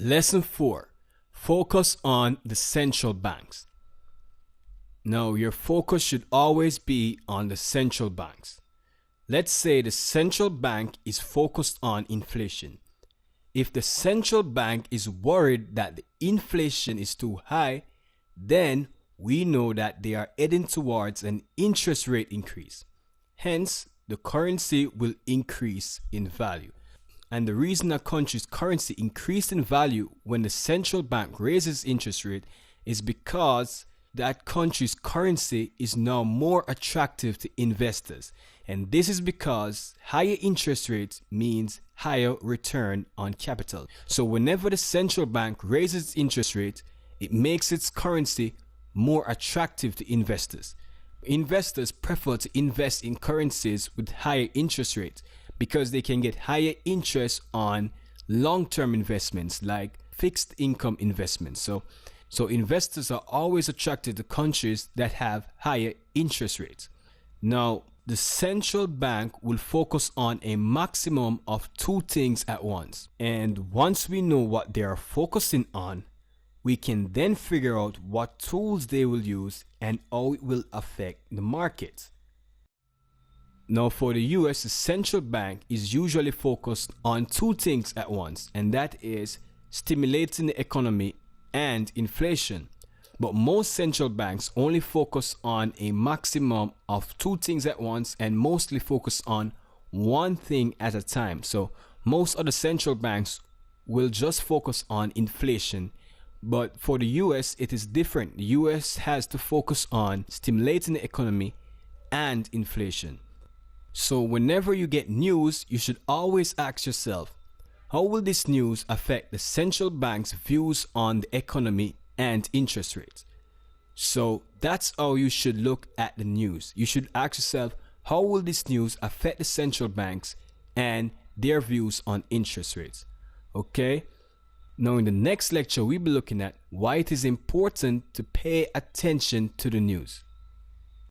Lesson 4. Focus on the central banks. Now, your focus should always be on the central banks. Let's say the central bank is focused on inflation. If the central bank is worried that the inflation is too high, then we know that they are heading towards an interest rate increase. Hence, the currency will increase in value. And the reason a country's currency increased in value when the central bank raises interest rate is because that country's currency is now more attractive to investors. And this is because higher interest rates means higher return on capital. So whenever the central bank raises its interest rate, it makes its currency more attractive to investors. Investors prefer to invest in currencies with higher interest rates because they can get higher interest on long-term investments like fixed income investments. So investors are always attracted to countries that have higher interest rates. Now, the central bank will focus on a maximum of two things at once. And once we know what they are focusing on, we can then figure out what tools they will use and how it will affect the market. Now, for the US, the central bank is usually focused on two things at once, and that is stimulating the economy and inflation. But most central banks only focus on a maximum of two things at once and mostly focus on one thing at a time. So most other central banks will just focus on inflation. But for the US, it is different. The US has to focus on stimulating the economy and inflation. So whenever you get news, you should always ask yourself, how will this news affect the central bank's views on the economy and interest rates? So that's how you should look at the news. You should ask yourself, how will this news affect the central banks and their views on interest rates? Okay? Now in the next lecture, we'll be looking at why it is important to pay attention to the news.